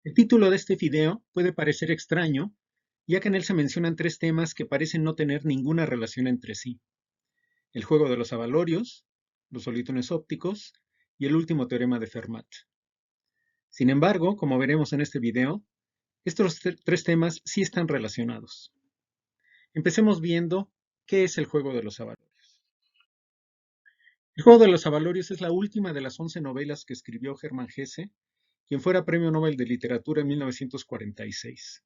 El título de este video puede parecer extraño, ya que en él se mencionan tres temas que parecen no tener ninguna relación entre sí: el juego de los avalorios, los solitones ópticos y el último teorema de Fermat. Sin embargo, como veremos en este video, estos tres temas sí están relacionados. Empecemos viendo qué es el juego de los avalorios. El juego de los avalorios es la última de las 11 novelas que escribió Hermann Hesse, quien fuera Premio Nobel de Literatura en 1946.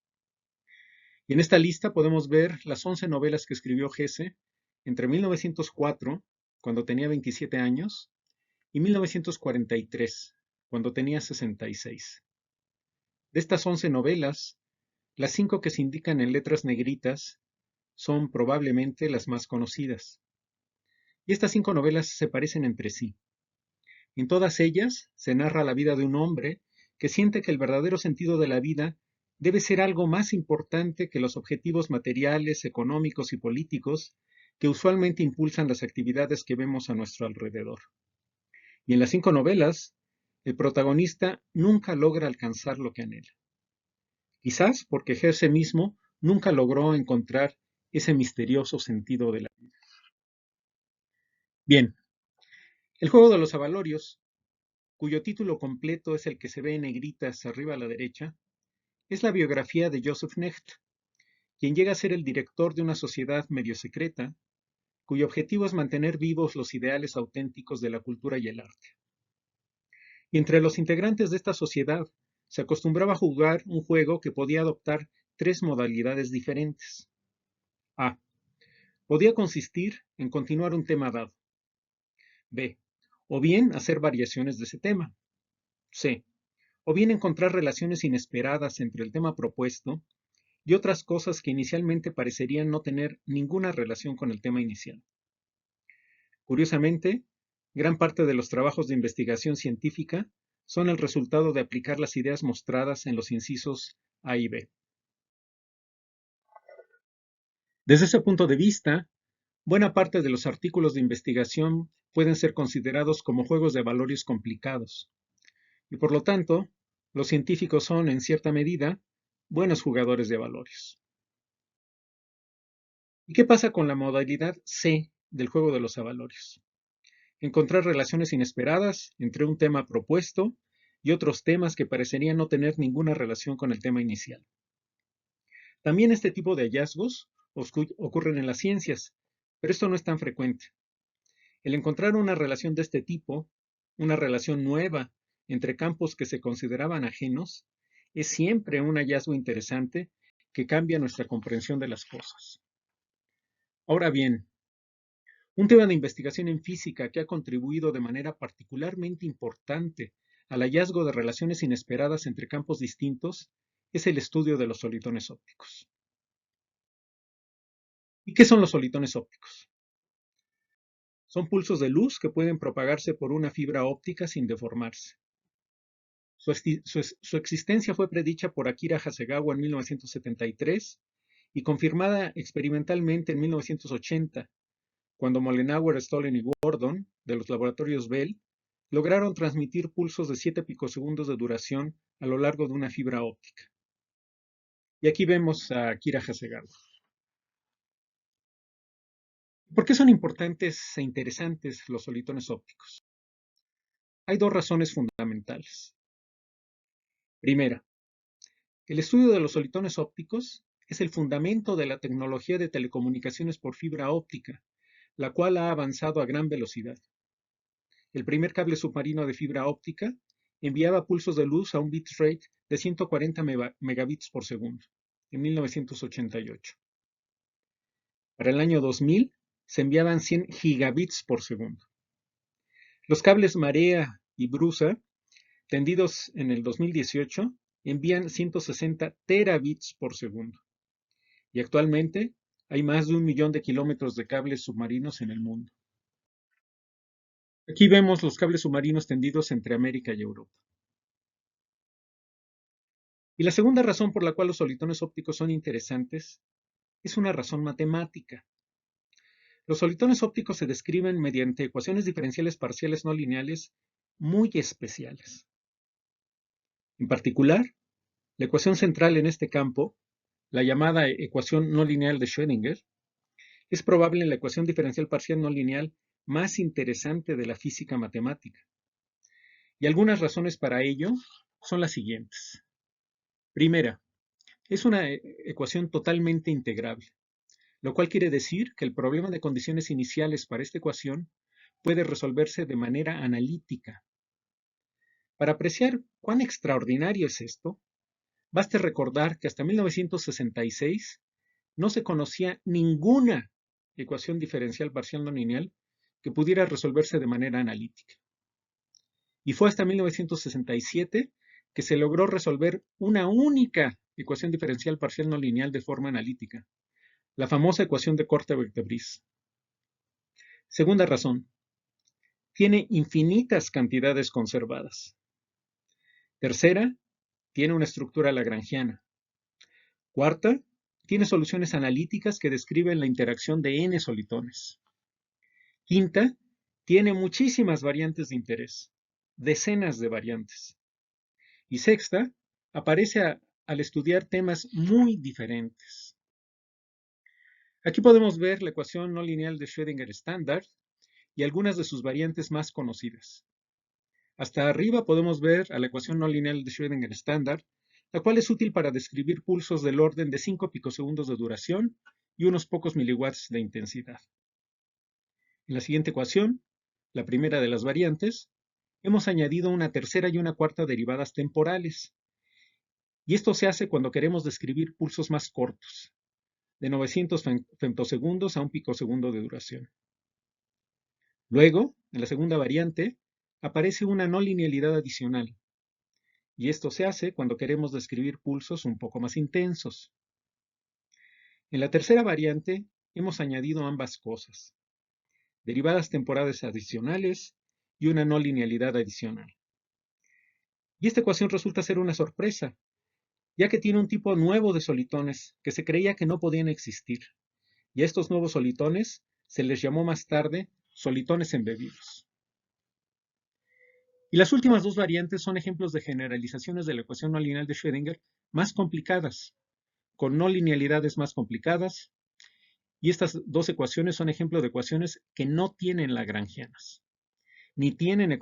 Y en esta lista podemos ver las 11 novelas que escribió Hesse entre 1904, cuando tenía 27 años, y 1943, cuando tenía 66. De estas 11 novelas, las 5 que se indican en letras negritas son probablemente las más conocidas. Y estas 5 novelas se parecen entre sí. En todas ellas se narra la vida de un hombre que siente que el verdadero sentido de la vida debe ser algo más importante que los objetivos materiales, económicos y políticos que usualmente impulsan las actividades que vemos a nuestro alrededor. Y en las 5 novelas, el protagonista nunca logra alcanzar lo que anhela. Quizás porque Hesse mismo nunca logró encontrar ese misterioso sentido de la vida. Bien, el juego de los avalorios, cuyo título completo es el que se ve en negritas arriba a la derecha, es la biografía de Joseph Necht, quien llega a ser el director de una sociedad medio secreta, cuyo objetivo es mantener vivos los ideales auténticos de la cultura y el arte. Y entre los integrantes de esta sociedad se acostumbraba a jugar un juego que podía adoptar tres modalidades diferentes. A. Podía consistir en continuar un tema dado. B. O bien hacer variaciones de ese tema. C. O bien encontrar relaciones inesperadas entre el tema propuesto y otras cosas que inicialmente parecerían no tener ninguna relación con el tema inicial. Curiosamente, gran parte de los trabajos de investigación científica son el resultado de aplicar las ideas mostradas en los incisos A y B. Desde ese punto de vista, buena parte de los artículos de investigación pueden ser considerados como juegos de avalorios complicados, y por lo tanto, los científicos son, en cierta medida, buenos jugadores de avalorios. ¿Y qué pasa con la modalidad C del juego de los avalorios? Encontrar relaciones inesperadas entre un tema propuesto y otros temas que parecerían no tener ninguna relación con el tema inicial. También este tipo de hallazgos ocurren en las ciencias, pero esto no es tan frecuente. El encontrar una relación de este tipo, una relación nueva entre campos que se consideraban ajenos, es siempre un hallazgo interesante que cambia nuestra comprensión de las cosas. Ahora bien, un tema de investigación en física que ha contribuido de manera particularmente importante al hallazgo de relaciones inesperadas entre campos distintos es el estudio de los solitones ópticos. ¿Y qué son los solitones ópticos? Son pulsos de luz que pueden propagarse por una fibra óptica sin deformarse. Su existencia fue predicha por Akira Hasegawa en 1973 y confirmada experimentalmente en 1980, cuando Mollenhauer, Stollen y Gordon, de los laboratorios Bell, lograron transmitir pulsos de 7 picosegundos de duración a lo largo de una fibra óptica. Y aquí vemos a Akira Hasegawa. ¿Por qué son importantes e interesantes los solitones ópticos? Hay dos razones fundamentales. Primera, el estudio de los solitones ópticos es el fundamento de la tecnología de telecomunicaciones por fibra óptica, la cual ha avanzado a gran velocidad. El primer cable submarino de fibra óptica enviaba pulsos de luz a un bitrate de 140 megabits por segundo, en 1988. Para el año 2000 se enviaban 100 gigabits por segundo. Los cables Marea y Brusa, tendidos en el 2018, envían 160 terabits por segundo. Y actualmente hay más de 1 millón de kilómetros de cables submarinos en el mundo. Aquí vemos los cables submarinos tendidos entre América y Europa. Y la segunda razón por la cual los solitones ópticos son interesantes es una razón matemática. Los solitones ópticos se describen mediante ecuaciones diferenciales parciales no lineales muy especiales. En particular, La ecuación central en este campo, la llamada ecuación no lineal de Schrödinger, es probable la ecuación diferencial parcial no lineal más interesante de la física matemática. Y algunas razones para ello son las siguientes. Primera, es una ecuación totalmente integrable, lo cual quiere decir que el problema de condiciones iniciales para esta ecuación puede resolverse de manera analítica. Para apreciar cuán extraordinario es esto, basta recordar que hasta 1966 no se conocía ninguna ecuación diferencial parcial no lineal que pudiera resolverse de manera analítica. Y fue hasta 1967 que se logró resolver una única ecuación diferencial parcial no lineal de forma analítica, la famosa ecuación de Korteweg-de Vries. Segunda razón, tiene infinitas cantidades conservadas. Tercera, tiene una estructura lagrangiana. Cuarta, tiene soluciones analíticas que describen la interacción de n solitones. Quinta, tiene muchísimas variantes de interés, decenas de variantes. Y sexta, aparece al estudiar temas muy diferentes. Aquí podemos ver la ecuación no lineal de Schrödinger estándar y algunas de sus variantes más conocidas. Hasta arriba podemos ver a la ecuación no lineal de Schrödinger estándar, la cual es útil para describir pulsos del orden de 5 picosegundos de duración y unos pocos miliwatts de intensidad. En la siguiente ecuación, la primera de las variantes, hemos añadido una tercera y una cuarta derivadas temporales. Y esto se hace cuando queremos describir pulsos más cortos, de 900 femtosegundos a un picosegundo de duración. Luego, en la segunda variante, aparece una no linealidad adicional, y esto se hace cuando queremos describir pulsos un poco más intensos. En la tercera variante, hemos añadido ambas cosas, derivadas temporales adicionales y una no linealidad adicional. Y esta ecuación resulta ser una sorpresa, ya que tiene un tipo nuevo de solitones que se creía que no podían existir, y a estos nuevos solitones se les llamó más tarde solitones embebidos. Y las últimas dos variantes son ejemplos de generalizaciones de la ecuación no lineal de Schrödinger más complicadas, con no linealidades más complicadas, y estas dos ecuaciones son ejemplos de ecuaciones que no tienen lagrangianas, ni tienen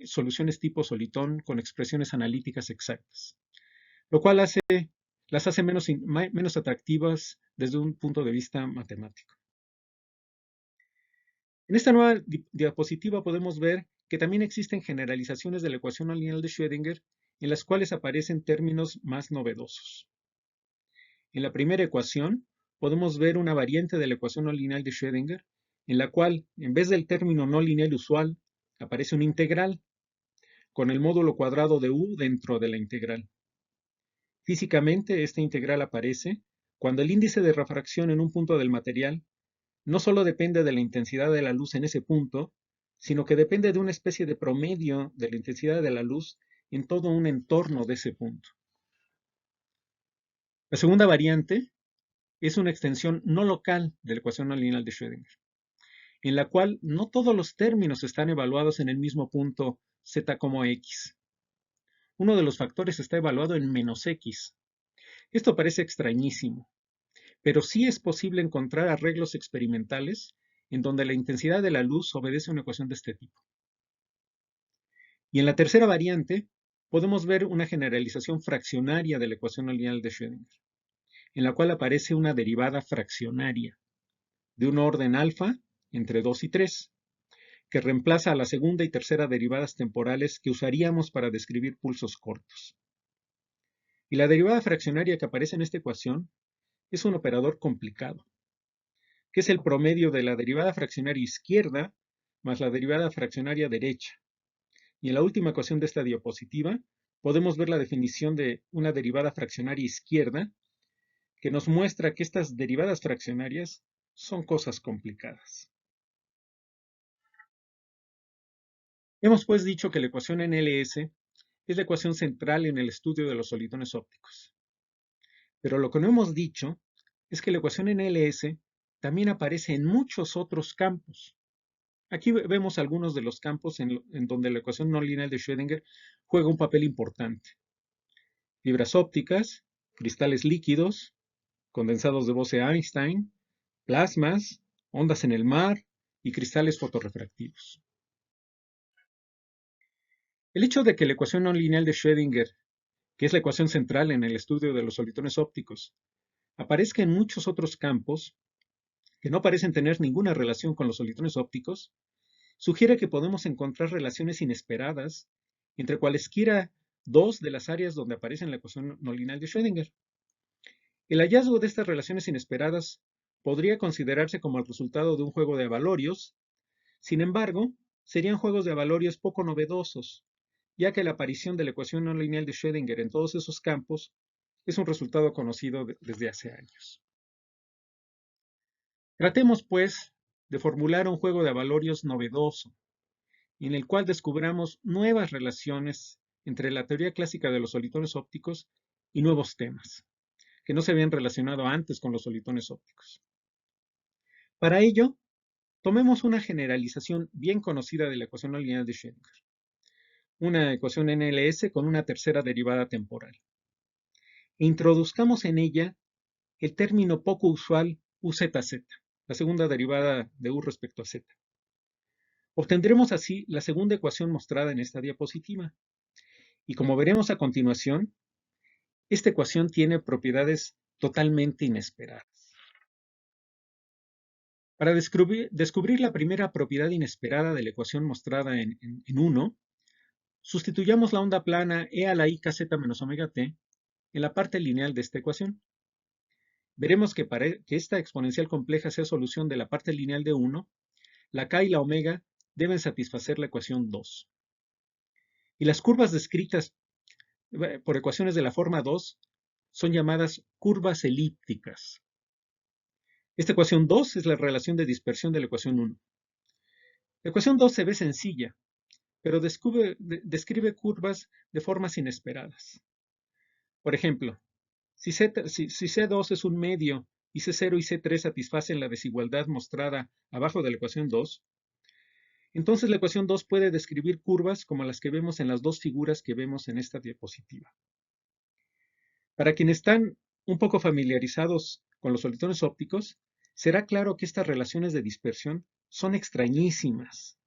soluciones tipo solitón con expresiones analíticas exactas, lo cual las hace menos atractivas desde un punto de vista matemático. En esta nueva diapositiva podemos ver que también existen generalizaciones de la ecuación no lineal de Schrödinger en las cuales aparecen términos más novedosos. En la primera ecuación podemos ver una variante de la ecuación no lineal de Schrödinger en la cual, en vez del término no lineal usual, aparece un integral con el módulo cuadrado de u dentro de la integral. Físicamente, esta integral aparece cuando el índice de refracción en un punto del material no solo depende de la intensidad de la luz en ese punto, sino que depende de una especie de promedio de la intensidad de la luz en todo un entorno de ese punto. La segunda variante es una extensión no local de la ecuación no lineal de Schrödinger, en la cual no todos los términos están evaluados en el mismo punto z como x. Uno de los factores está evaluado en -x. Esto parece extrañísimo, pero sí es posible encontrar arreglos experimentales en donde la intensidad de la luz obedece a una ecuación de este tipo. Y en la tercera variante, podemos ver una generalización fraccionaria de la ecuación no lineal de Schrödinger, en la cual aparece una derivada fraccionaria de un orden alfa entre 2 y 3, que reemplaza a la segunda y tercera derivadas temporales que usaríamos para describir pulsos cortos. Y la derivada fraccionaria que aparece en esta ecuación es un operador complicado, que es el promedio de la derivada fraccionaria izquierda más la derivada fraccionaria derecha. Y en la última ecuación de esta diapositiva podemos ver la definición de una derivada fraccionaria izquierda que nos muestra que estas derivadas fraccionarias son cosas complicadas. Hemos pues dicho que la ecuación NLS es la ecuación central en el estudio de los solitones ópticos. Pero lo que no hemos dicho es que la ecuación NLS también aparece en muchos otros campos. Aquí vemos algunos de los campos en donde la ecuación no lineal de Schrödinger juega un papel importante. fibras ópticas, cristales líquidos, condensados de Bose-Einstein, plasmas, ondas en el mar y cristales fotorrefractivos. El hecho de que la ecuación no lineal de Schrödinger, que es la ecuación central en el estudio de los solitones ópticos, aparezca en muchos otros campos que no parecen tener ninguna relación con los solitones ópticos, sugiere que podemos encontrar relaciones inesperadas entre cualesquiera dos de las áreas donde aparece en la ecuación no lineal de Schrödinger. El hallazgo de estas relaciones inesperadas podría considerarse como el resultado de un juego de avalorios. Sin embargo, serían juegos de avalorios poco novedosos, ya que la aparición de la ecuación no lineal de Schrödinger en todos esos campos es un resultado conocido desde hace años. Tratemos, pues, de formular un juego de avalorios novedoso, en el cual descubramos nuevas relaciones entre la teoría clásica de los solitones ópticos y nuevos temas, que no se habían relacionado antes con los solitones ópticos. Para ello, tomemos una generalización bien conocida de la ecuación no lineal de Schrödinger, una ecuación NLS con una tercera derivada temporal, e introduzcamos en ella el término poco usual UZZ, la segunda derivada de U respecto a Z. Obtendremos así la segunda ecuación mostrada en esta diapositiva, y como veremos a continuación, esta ecuación tiene propiedades totalmente inesperadas. Para descubrir la primera propiedad inesperada de la ecuación mostrada en 1, sustituyamos la onda plana e a la i kz menos omega t en la parte lineal de esta ecuación. Veremos que para que esta exponencial compleja sea solución de la parte lineal de 1, la k y la omega deben satisfacer la ecuación 2. Y las curvas descritas por ecuaciones de la forma 2 son llamadas curvas elípticas. Esta ecuación 2 es la relación de dispersión de la ecuación 1. La ecuación 2 se ve sencilla, pero describe curvas de formas inesperadas. Por ejemplo, si C2 es un medio y C0 y C3 satisfacen la desigualdad mostrada abajo de la ecuación 2, entonces la ecuación 2 puede describir curvas como las que vemos en las dos figuras que vemos en esta diapositiva. Para quienes están un poco familiarizados con los solitones ópticos, será claro que estas relaciones de dispersión son extrañísimas.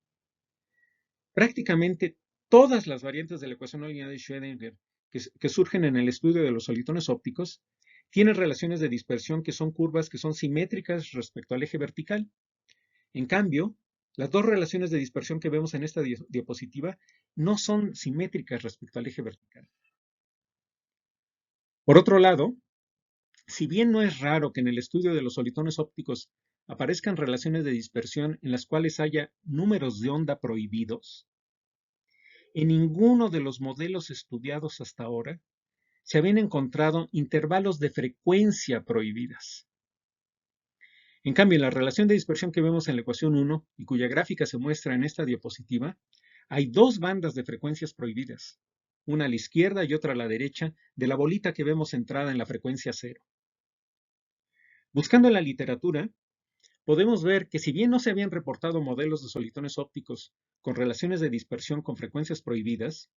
Prácticamente todas las variantes de la ecuación no lineal de Schrödinger que surgen en el estudio de los solitones ópticos tienen relaciones de dispersión que son curvas que son simétricas respecto al eje vertical. En cambio, las dos relaciones de dispersión que vemos en esta diapositiva no son simétricas respecto al eje vertical. Por otro lado, si bien no es raro que en el estudio de los solitones ópticos aparezcan relaciones de dispersión en las cuales haya números de onda prohibidos, en ninguno de los modelos estudiados hasta ahora se habían encontrado intervalos de frecuencia prohibidas. En cambio, en la relación de dispersión que vemos en la ecuación 1 y cuya gráfica se muestra en esta diapositiva, hay dos bandas de frecuencias prohibidas, una a la izquierda y otra a la derecha de la bolita que vemos centrada en la frecuencia 0. Buscando en la literatura, podemos ver que si bien no se habían reportado modelos de solitones ópticos con relaciones de dispersión con frecuencias prohibidas,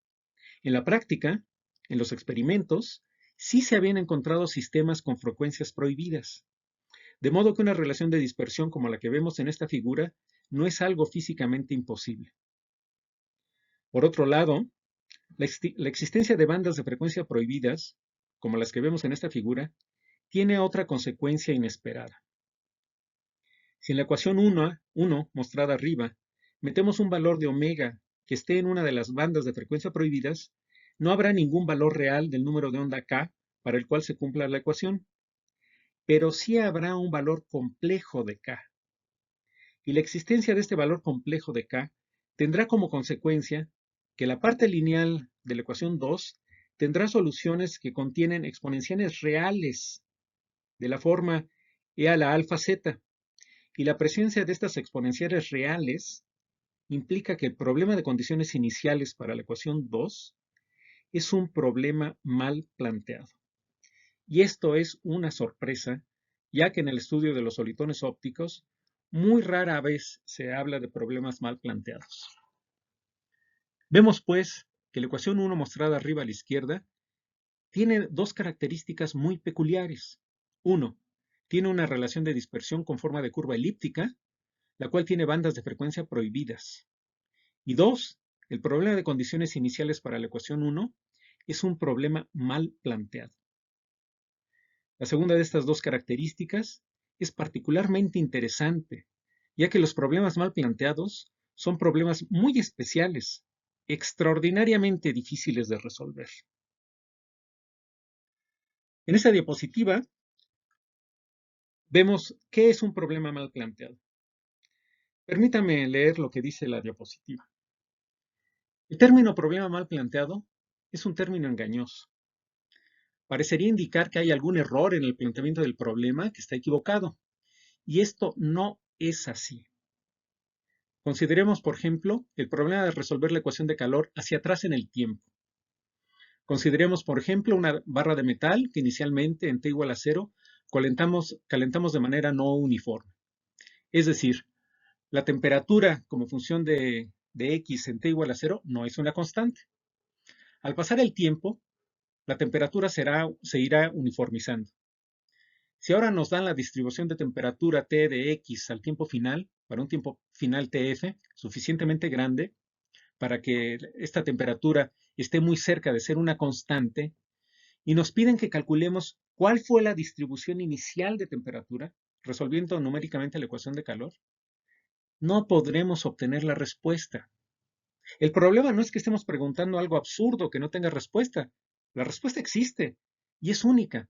en la práctica, en los experimentos, sí se habían encontrado sistemas con frecuencias prohibidas. De modo que una relación de dispersión como la que vemos en esta figura no es algo físicamente imposible. Por otro lado, la existencia de bandas de frecuencia prohibidas, como las que vemos en esta figura, tiene otra consecuencia inesperada. Si en la ecuación 1 mostrada arriba metemos un valor de omega que esté en una de las bandas de frecuencia prohibidas, no habrá ningún valor real del número de onda k para el cual se cumpla la ecuación, pero sí habrá un valor complejo de k. Y la existencia de este valor complejo de k tendrá como consecuencia que la parte lineal de la ecuación 2 tendrá soluciones que contienen exponenciales reales de la forma e a la alfa z, y la presencia de estas exponenciales reales implica que el problema de condiciones iniciales para la ecuación 2 es un problema mal planteado. Y esto es una sorpresa, ya que en el estudio de los solitones ópticos muy rara vez se habla de problemas mal planteados. Vemos pues que la ecuación 1 mostrada arriba a la izquierda tiene dos características muy peculiares. Uno, tiene una relación de dispersión con forma de curva elíptica, la cual tiene bandas de frecuencia prohibidas. Y dos, el problema de condiciones iniciales para la ecuación 1 es un problema mal planteado. La segunda de estas dos características es particularmente interesante, ya que los problemas mal planteados son problemas muy especiales, extraordinariamente difíciles de resolver. En esta diapositiva vemos qué es un problema mal planteado. Permítame leer lo que dice la diapositiva. El término problema mal planteado es un término engañoso. Parecería indicar que hay algún error en el planteamiento del problema que está equivocado, y esto no es así. Consideremos, por ejemplo, el problema de resolver la ecuación de calor hacia atrás en el tiempo. Consideremos, por ejemplo, una barra de metal que inicialmente en T igual a 0 calentamos de manera no uniforme. Es decir, la temperatura como función de X en T igual a 0 no es una constante. Al pasar el tiempo, la temperatura se irá uniformizando. Si ahora nos dan la distribución de temperatura T de X al tiempo final, para un tiempo final TF, suficientemente grande, para que esta temperatura esté muy cerca de ser una constante, y nos piden que calculemos cuál fue la distribución inicial de temperatura, resolviendo numéricamente la ecuación de calor, no podremos obtener la respuesta. El problema no es que estemos preguntando algo absurdo que no tenga respuesta. La respuesta existe y es única,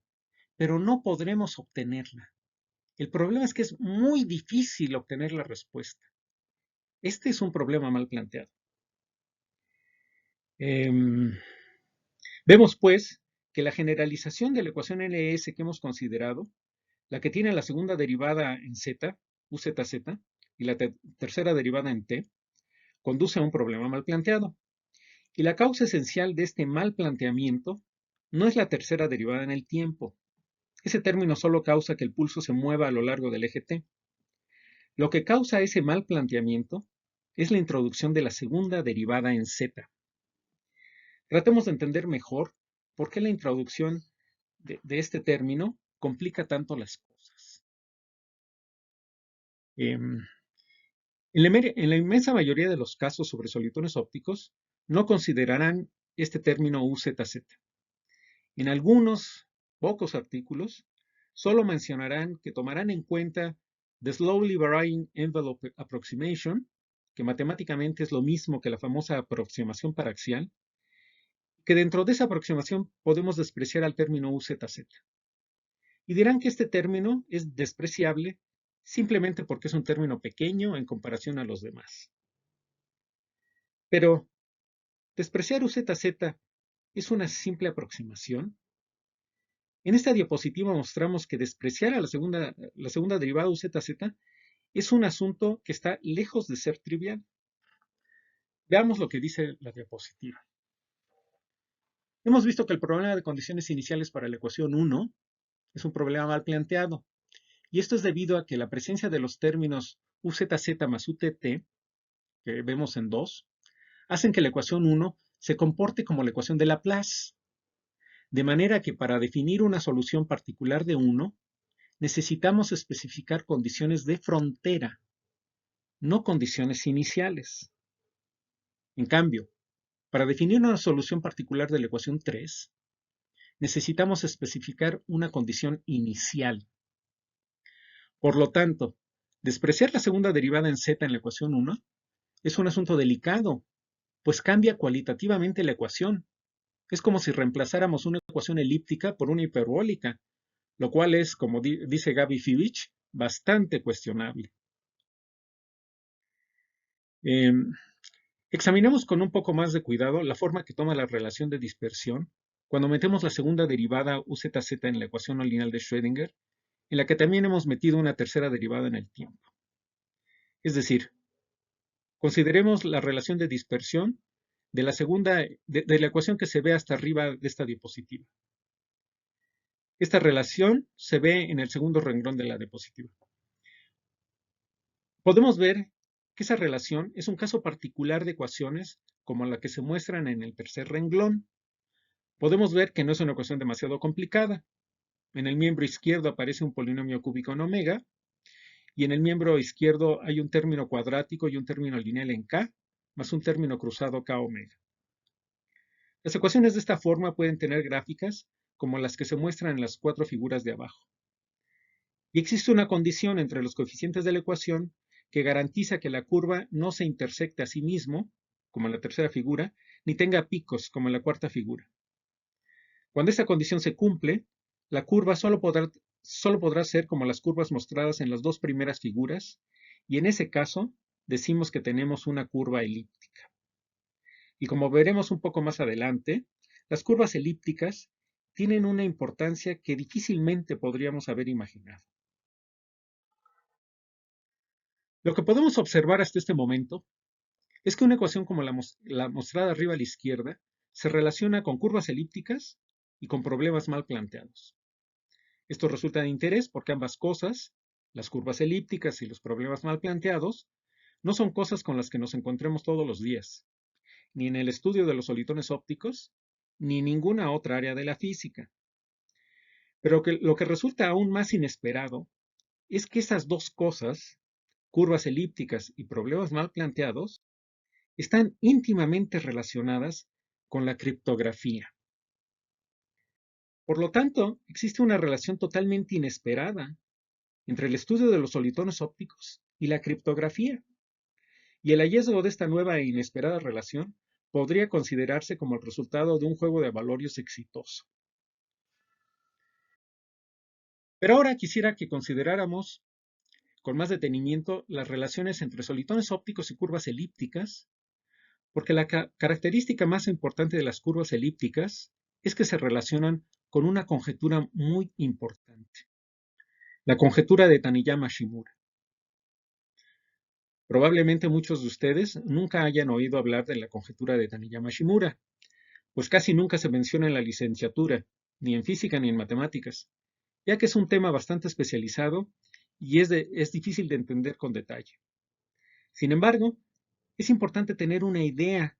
pero no podremos obtenerla. El problema es que es muy difícil obtener la respuesta. Este es un problema mal planteado. Vemos, pues, que la generalización de la ecuación LS que hemos considerado, la que tiene la segunda derivada en z, uzz, y la tercera derivada en t, conduce a un problema mal planteado. Y la causa esencial de este mal planteamiento no es la tercera derivada en el tiempo. Ese término solo causa que el pulso se mueva a lo largo del eje t. Lo que causa ese mal planteamiento es la introducción de la segunda derivada en z. Tratemos de entender mejor por qué la introducción de este término complica tanto las cosas. En la inmensa mayoría de los casos sobre solitones ópticos, no considerarán este término UZZ. En algunos pocos artículos, solo mencionarán que tomarán en cuenta the slowly varying envelope approximation, que matemáticamente es lo mismo que la famosa aproximación paraxial, que dentro de esa aproximación podemos despreciar al término UZZ. Y dirán que este término es despreciable simplemente porque es un término pequeño en comparación a los demás. Pero, ¿despreciar UZZ es una simple aproximación? En esta diapositiva mostramos que despreciar a la segunda derivada UZZ es un asunto que está lejos de ser trivial. Veamos lo que dice la diapositiva. Hemos visto que el problema de condiciones iniciales para la ecuación 1 es un problema mal planteado. Y esto es debido a que la presencia de los términos UZZ más UTT, que vemos en 2, hacen que la ecuación 1 se comporte como la ecuación de Laplace. De manera que para definir una solución particular de 1, necesitamos especificar condiciones de frontera, no condiciones iniciales. En cambio, para definir una solución particular de la ecuación 3, necesitamos especificar una condición inicial. Por lo tanto, despreciar la segunda derivada en z en la ecuación 1 es un asunto delicado, pues cambia cualitativamente la ecuación. Es como si reemplazáramos una ecuación elíptica por una hiperbólica, lo cual es, como dice Gaby Fivich, bastante cuestionable. Examinemos con un poco más de cuidado la forma que toma la relación de dispersión cuando metemos la segunda derivada UZZ en la ecuación no lineal de Schrödinger, en la que también hemos metido una tercera derivada en el tiempo. Es decir, consideremos la relación de dispersión de la ecuación que se ve hasta arriba de esta diapositiva. Esta relación se ve en el segundo renglón de la diapositiva. Podemos ver que esa relación es un caso particular de ecuaciones como la que se muestran en el tercer renglón. Podemos ver que no es una ecuación demasiado complicada. En el miembro izquierdo aparece un polinomio cúbico en omega, y en el miembro izquierdo hay un término cuadrático y un término lineal en k, más un término cruzado k omega. Las ecuaciones de esta forma pueden tener gráficas como las que se muestran en las 4 figuras de abajo. Y existe una condición entre los coeficientes de la ecuación que garantiza que la curva no se intersecte a sí mismo, como en la tercera figura, ni tenga picos, como en la cuarta figura. Cuando esta condición se cumple, la curva solo podrá ser como las curvas mostradas en las 2 primeras figuras, y en ese caso decimos que tenemos una curva elíptica. Y como veremos un poco más adelante, las curvas elípticas tienen una importancia que difícilmente podríamos haber imaginado. Lo que podemos observar hasta este momento es que una ecuación como la mostrada arriba a la izquierda se relaciona con curvas elípticas y con problemas mal planteados. Esto resulta de interés porque ambas cosas, las curvas elípticas y los problemas mal planteados, no son cosas con las que nos encontremos todos los días, ni en el estudio de los solitones ópticos, ni en ninguna otra área de la física. Pero lo que resulta aún más inesperado es que esas dos cosas, curvas elípticas y problemas mal planteados, están íntimamente relacionadas con la criptografía. Por lo tanto, existe una relación totalmente inesperada entre el estudio de los solitones ópticos y la criptografía. Y el hallazgo de esta nueva e inesperada relación podría considerarse como el resultado de un juego de avalorios exitoso. Pero ahora quisiera que consideráramos con más detenimiento las relaciones entre solitones ópticos y curvas elípticas, porque la característica más importante de las curvas elípticas es que se relacionan con una conjetura muy importante, la conjetura de Taniyama-Shimura. Probablemente muchos de ustedes nunca hayan oído hablar de la conjetura de Taniyama-Shimura, pues casi nunca se menciona en la licenciatura, ni en física ni en matemáticas, ya que es un tema bastante especializado y es difícil de entender con detalle. Sin embargo, es importante tener una idea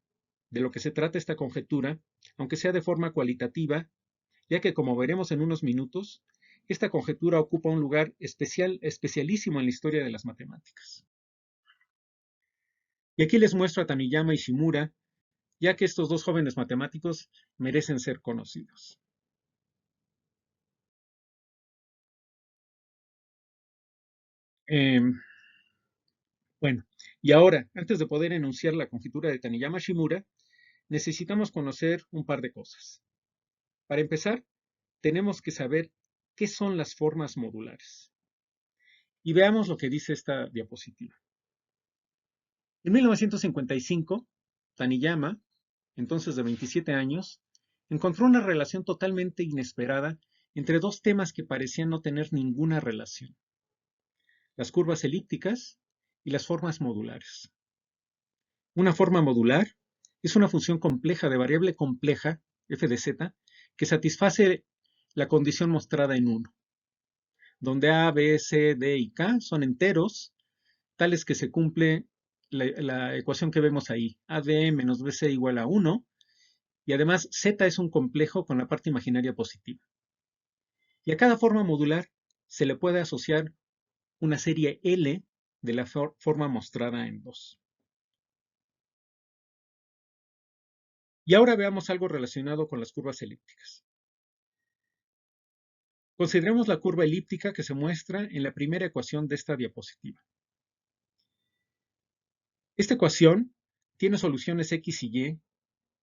de lo que se trata esta conjetura, aunque sea de forma cualitativa, ya que como veremos en unos minutos, esta conjetura ocupa un lugar especialísimo en la historia de las matemáticas. Y aquí les muestro a Taniyama y Shimura, ya que estos dos jóvenes matemáticos merecen ser conocidos. Bueno, y ahora, antes de poder enunciar la conjetura de Taniyama-Shimura, necesitamos conocer un par de cosas. Para empezar, tenemos que saber qué son las formas modulares. Y veamos lo que dice esta diapositiva. En 1955, Taniyama, entonces de 27 años, encontró una relación totalmente inesperada entre dos temas que parecían no tener ninguna relación: las curvas elípticas y las formas modulares. Una forma modular es una función compleja de variable compleja, f de z, que satisface la condición mostrada en 1, donde a, b, c, d y k son enteros, tales que se cumple la ecuación que vemos ahí, ad menos bc igual a 1, y además z es un complejo con la parte imaginaria positiva. Y a cada forma modular se le puede asociar una serie L de la forma mostrada en 2. Y ahora veamos algo relacionado con las curvas elípticas. Consideremos la curva elíptica que se muestra en la primera ecuación de esta diapositiva. Esta ecuación tiene soluciones x y y,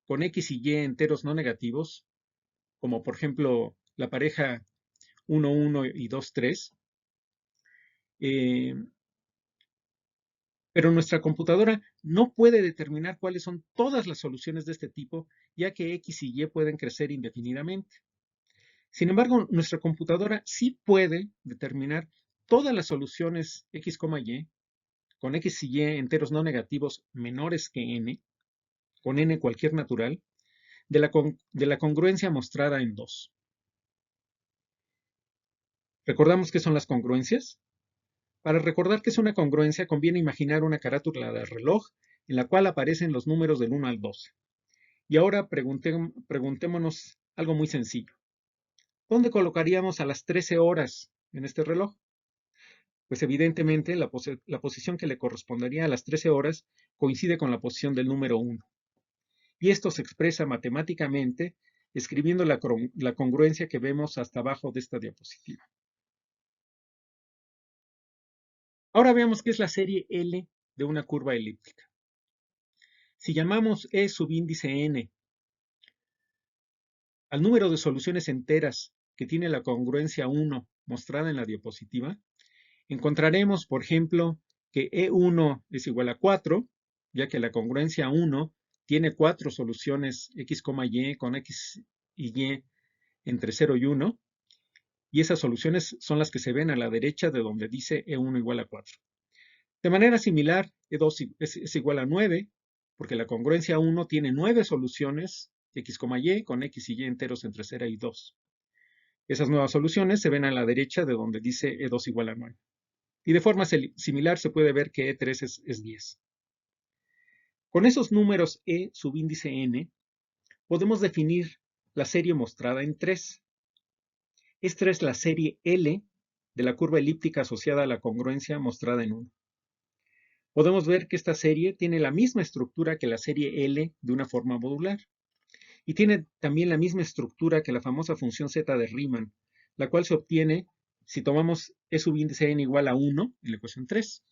con x y y enteros no negativos, como por ejemplo la pareja 1, 1 y 2, 3. Pero nuestra computadora no puede determinar cuáles son todas las soluciones de este tipo, ya que x y y pueden crecer indefinidamente. Sin embargo, nuestra computadora sí puede determinar todas las soluciones x, y, con x y y enteros no negativos menores que n, con n cualquier natural, de la congruencia mostrada en 2. ¿Recordamos qué son las congruencias? Para recordar que es una congruencia, conviene imaginar una carátula de reloj en la cual aparecen los números del 1 al 12. Y ahora preguntémonos Algo muy sencillo. ¿Dónde colocaríamos a las 13 horas en este reloj? Pues evidentemente la posición que le correspondería a las 13 horas coincide con la posición del número 1. Y esto se expresa matemáticamente escribiendo la congruencia que vemos hasta abajo de esta diapositiva. Ahora veamos qué es la serie L de una curva elíptica. Si llamamos E subíndice n al número de soluciones enteras que tiene la congruencia 1 mostrada en la diapositiva, encontraremos, por ejemplo, que E1 es igual a 4, ya que la congruencia 1 tiene 4 soluciones x, y con x y y entre 0 y 1, y esas soluciones son las que se ven a la derecha de donde dice E1 igual a 4. De manera similar, E2 es igual a 9, porque la congruencia 1 tiene 9 soluciones x, y con x y y enteros entre 0 y 2. Esas nuevas soluciones se ven a la derecha de donde dice E2 igual a 9. Y de forma similar se puede ver que E3 es 10. Con esos números E subíndice n, podemos definir la serie mostrada en 3. Esta es la serie L de la curva elíptica asociada a la congruencia mostrada en 1. Podemos ver que esta serie tiene la misma estructura que la serie L de una forma modular. Y tiene también la misma estructura que la famosa función z de Riemann, la cual se obtiene si tomamos E subíndice n igual a 1 en la ecuación 3.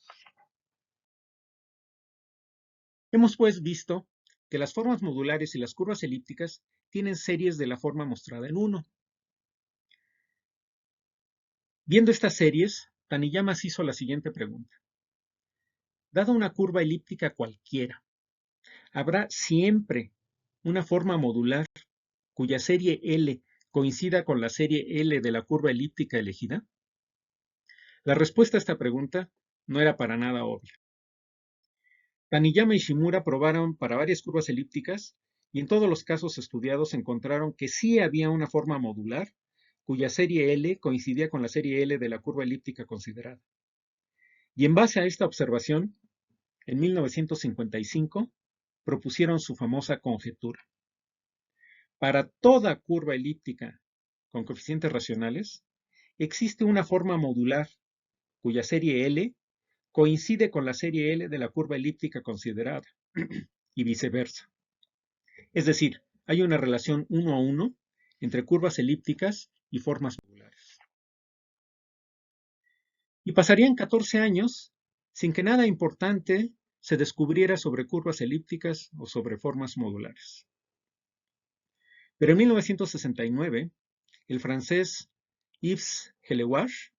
Hemos pues visto que las formas modulares y las curvas elípticas tienen series de la forma mostrada en 1. Viendo estas series, Taniyama hizo la siguiente pregunta. Dada una curva elíptica cualquiera, ¿habrá siempre una forma modular cuya serie L coincida con la serie L de la curva elíptica elegida? La respuesta a esta pregunta no era para nada obvia. Taniyama y Shimura probaron para varias curvas elípticas y en todos los casos estudiados encontraron que sí había una forma modular cuya serie L coincidía con la serie L de la curva elíptica considerada. Y en base a esta observación, en 1955 propusieron su famosa conjetura. Para toda curva elíptica con coeficientes racionales, existe una forma modular cuya serie L coincide con la serie L de la curva elíptica considerada y viceversa. Es decir, hay una relación 1 a 1 entre curvas elípticas y formas modulares. Y pasarían 14 años sin que nada importante se descubriera sobre curvas elípticas o sobre formas modulares. Pero en 1969, el francés Yves Hellewache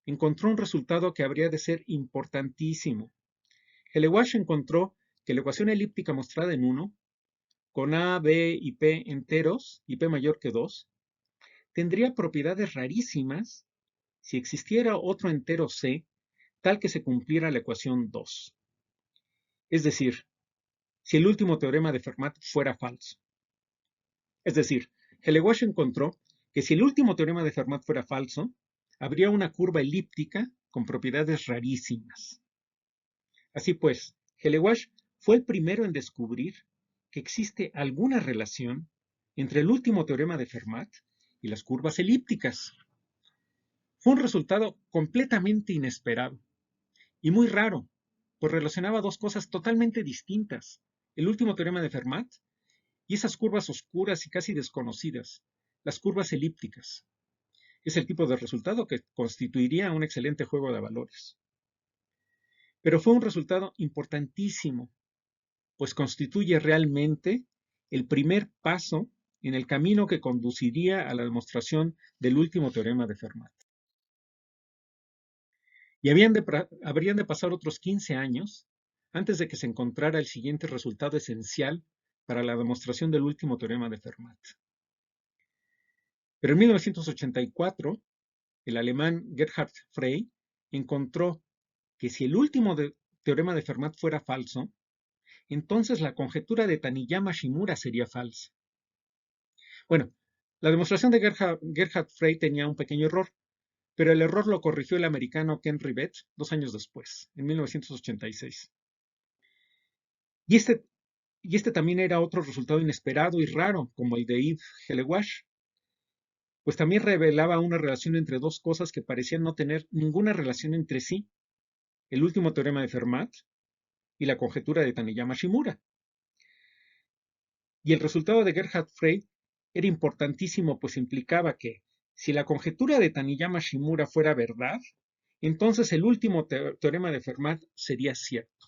encontró un resultado que habría de ser importantísimo. Hellewache encontró que la ecuación elíptica mostrada en 1, con A, B y P enteros, y P mayor que 2, tendría propiedades rarísimas si existiera otro entero C tal que se cumpliera la ecuación 2. Es decir, si el último teorema de Fermat fuera falso. Es decir, Hellewache encontró que si el último teorema de Fermat fuera falso, habría una curva elíptica con propiedades rarísimas. Así pues, Hellewache fue el primero en descubrir que existe alguna relación entre el último teorema de Fermat y las curvas elípticas. Fue un resultado completamente inesperado y muy raro, pues relacionaba dos cosas totalmente distintas: el último teorema de Fermat y esas curvas oscuras y casi desconocidas, las curvas elípticas. Es el tipo de resultado que constituiría un excelente juego de valores. Pero fue un resultado importantísimo, pues constituye realmente el primer paso en el camino que conduciría a la demostración del último teorema de Fermat. Y habrían de pasar otros 15 años antes de que se encontrara el siguiente resultado esencial para la demostración del último teorema de Fermat. Pero en 1984, el alemán Gerhard Frey encontró que si el último teorema de Fermat fuera falso, entonces la conjetura de Taniyama-Shimura sería falsa. Bueno, la demostración de Gerhard Frey tenía un pequeño error, pero el error lo corrigió el americano Ken Rivett 2 años después, en 1986. Y este también era otro resultado inesperado y raro, como el de Yves Hellewache, pues también revelaba una relación entre dos cosas que parecían no tener ninguna relación entre sí: el último teorema de Fermat y la conjetura de Taniyama-Shimura. Y el resultado de Gerhard Frey era importantísimo, pues implicaba que, si la conjetura de Taniyama-Shimura fuera verdad, entonces el último teorema de Fermat sería cierto.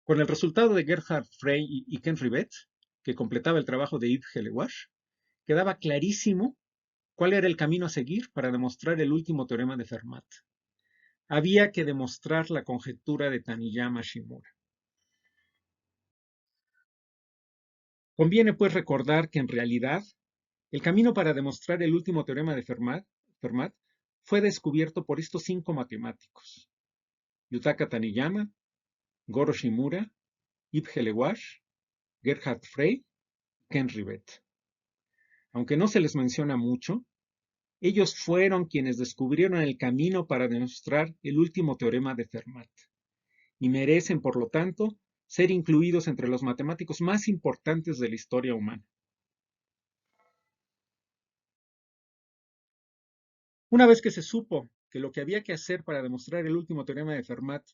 Con el resultado de Gerhard Frey y Ken Rivett, que completaba el trabajo de Yves Hellewasch, quedaba clarísimo cuál era el camino a seguir para demostrar el último teorema de Fermat. Había que demostrar la conjetura de Taniyama-Shimura. Conviene pues recordar que en realidad el camino para demostrar el último teorema de Fermat fue descubierto por estos 5 matemáticos: Yutaka Taniyama, Goro Shimura, Yves Hellewasch, Gerhard Frey y Ken Rivett. Aunque no se les menciona mucho, ellos fueron quienes descubrieron el camino para demostrar el último teorema de Fermat, y merecen, por lo tanto, ser incluidos entre los matemáticos más importantes de la historia humana. Una vez que se supo que lo que había que hacer para demostrar el último teorema de Fermat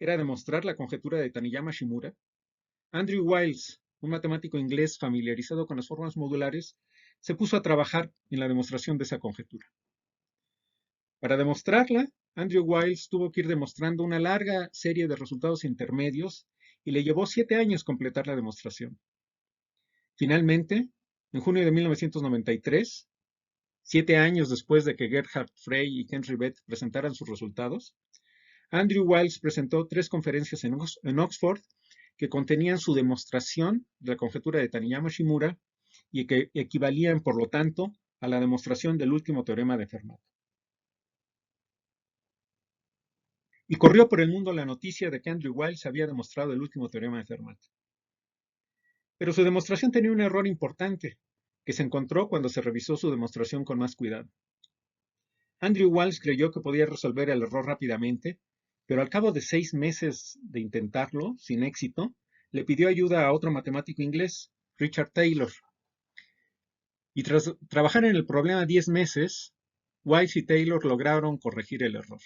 era demostrar la conjetura de Taniyama-Shimura, Andrew Wiles, un matemático inglés familiarizado con las formas modulares, se puso a trabajar en la demostración de esa conjetura. Para demostrarla, Andrew Wiles tuvo que ir demostrando una larga serie de resultados intermedios y le llevó 7 años completar la demostración. Finalmente, en junio de 1993, 7 años después de que Gerhard Frey y Ken Rivett presentaran sus resultados, Andrew Wiles presentó 3 conferencias en Oxford que contenían su demostración de la conjetura de Taniyama-Shimura y que equivalían, por lo tanto, a la demostración del último teorema de Fermat. Y corrió por el mundo la noticia de que Andrew Wiles había demostrado el último teorema de Fermat. Pero su demostración tenía un error importante, que se encontró cuando se revisó su demostración con más cuidado. Andrew Wiles creyó que podía resolver el error rápidamente, pero al cabo de 6 meses de intentarlo, sin éxito, le pidió ayuda a otro matemático inglés, Richard Taylor. Y tras trabajar en el problema 10 meses, Wiles y Taylor lograron corregir el error.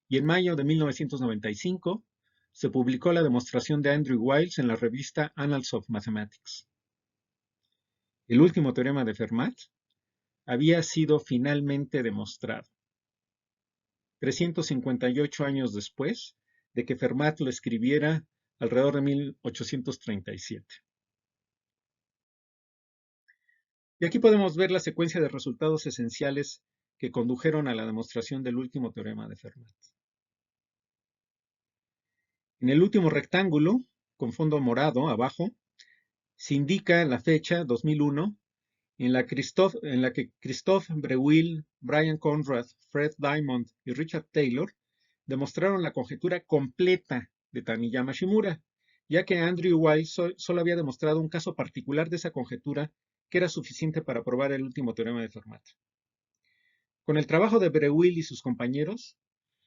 Y en mayo de 1995 se publicó la demostración de Andrew Wiles en la revista Annals of Mathematics. El último teorema de Fermat había sido finalmente demostrado, 358 años después de que Fermat lo escribiera alrededor de 1837. Y aquí podemos ver la secuencia de resultados esenciales que condujeron a la demostración del último teorema de Fermat. En el último rectángulo, con fondo morado abajo, se indica la fecha 2001 en la que Christophe Breuil, Brian Conrad, Fred Diamond y Richard Taylor demostraron la conjetura completa de Taniyama-Shimura, ya que Andrew Wiles solo había demostrado un caso particular de esa conjetura que era suficiente para probar el último teorema de Fermat. Con el trabajo de Breuil y sus compañeros,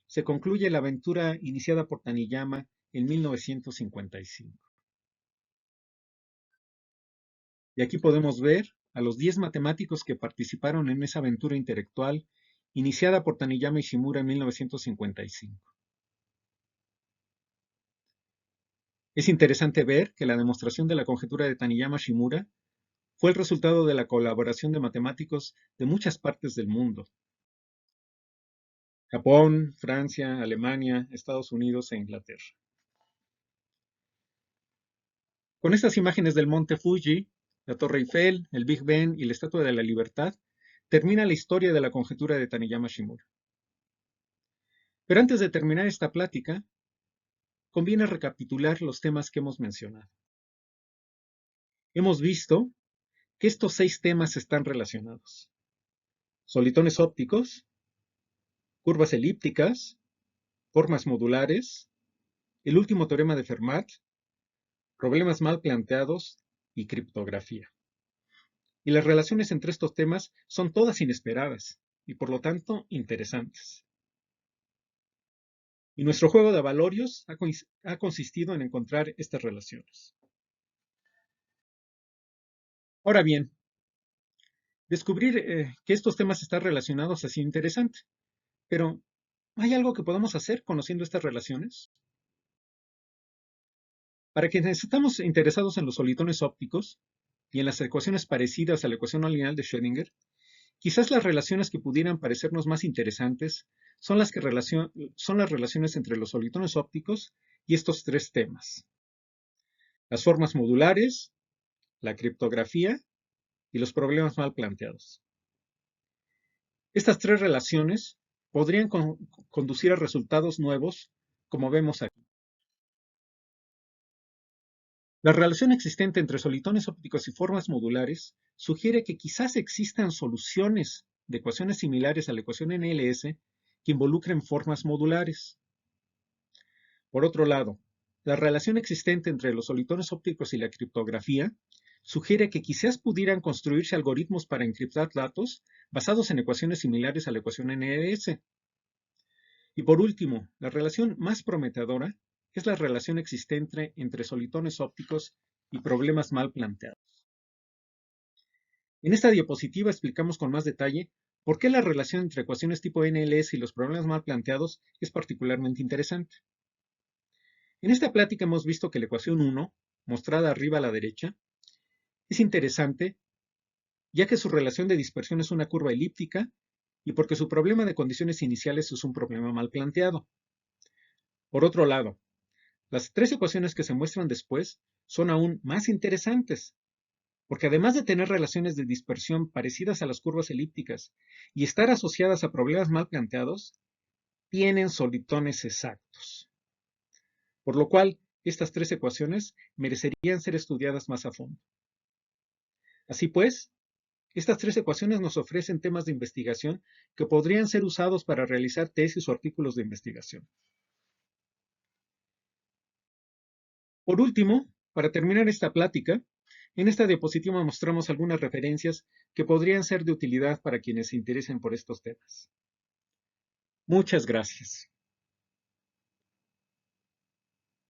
se concluye la aventura iniciada por Taniyama en 1955. Y aquí podemos ver a los 10 matemáticos que participaron en esa aventura intelectual iniciada por Taniyama y Shimura en 1955. Es interesante ver que la demostración de la conjetura de Taniyama-Shimura fue el resultado de la colaboración de matemáticos de muchas partes del mundo: Japón, Francia, Alemania, Estados Unidos e Inglaterra. Con estas imágenes del monte Fuji, la Torre Eiffel, el Big Ben y la Estatua de la Libertad, termina la historia de la conjetura de Taniyama-Shimura. Pero antes de terminar esta plática, conviene recapitular los temas que hemos mencionado. Hemos visto que estos 6 temas están relacionados: solitones ópticos, curvas elípticas, formas modulares, el último teorema de Fermat, problemas mal planteados y criptografía. Y las relaciones entre estos temas son todas inesperadas y por lo tanto interesantes. Y nuestro juego de avalorios ha consistido en encontrar estas relaciones. Ahora bien, descubrir que estos temas están relacionados ha sido interesante, pero ¿hay algo que podamos hacer conociendo estas relaciones? Para quienes estamos interesados en los solitones ópticos y en las ecuaciones parecidas a la ecuación no lineal de Schrödinger, quizás las relaciones que pudieran parecernos más interesantes son son las relaciones entre los solitones ópticos y estos tres temas: las formas modulares, la criptografía y los problemas mal planteados. Estas tres relaciones podrían conducir a resultados nuevos, como vemos aquí. La relación existente entre solitones ópticos y formas modulares sugiere que quizás existan soluciones de ecuaciones similares a la ecuación NLS que involucren formas modulares. Por otro lado, la relación existente entre los solitones ópticos y la criptografía sugiere que quizás pudieran construirse algoritmos para encriptar datos basados en ecuaciones similares a la ecuación NLS. Y por último, la relación más prometedora es la relación existente entre solitones ópticos y problemas mal planteados. En esta diapositiva explicamos con más detalle por qué la relación entre ecuaciones tipo NLS y los problemas mal planteados es particularmente interesante. En esta plática hemos visto que la ecuación 1, mostrada arriba a la derecha, es interesante ya que su relación de dispersión es una curva elíptica y porque su problema de condiciones iniciales es un problema mal planteado. Por otro lado, las tres ecuaciones que se muestran después son aún más interesantes, porque además de tener relaciones de dispersión parecidas a las curvas elípticas y estar asociadas a problemas mal planteados, tienen solitones exactos. Por lo cual, estas tres ecuaciones merecerían ser estudiadas más a fondo. Así pues, estas tres ecuaciones nos ofrecen temas de investigación que podrían ser usados para realizar tesis o artículos de investigación. Por último, para terminar esta plática, en esta diapositiva mostramos algunas referencias que podrían ser de utilidad para quienes se interesen por estos temas. Muchas gracias.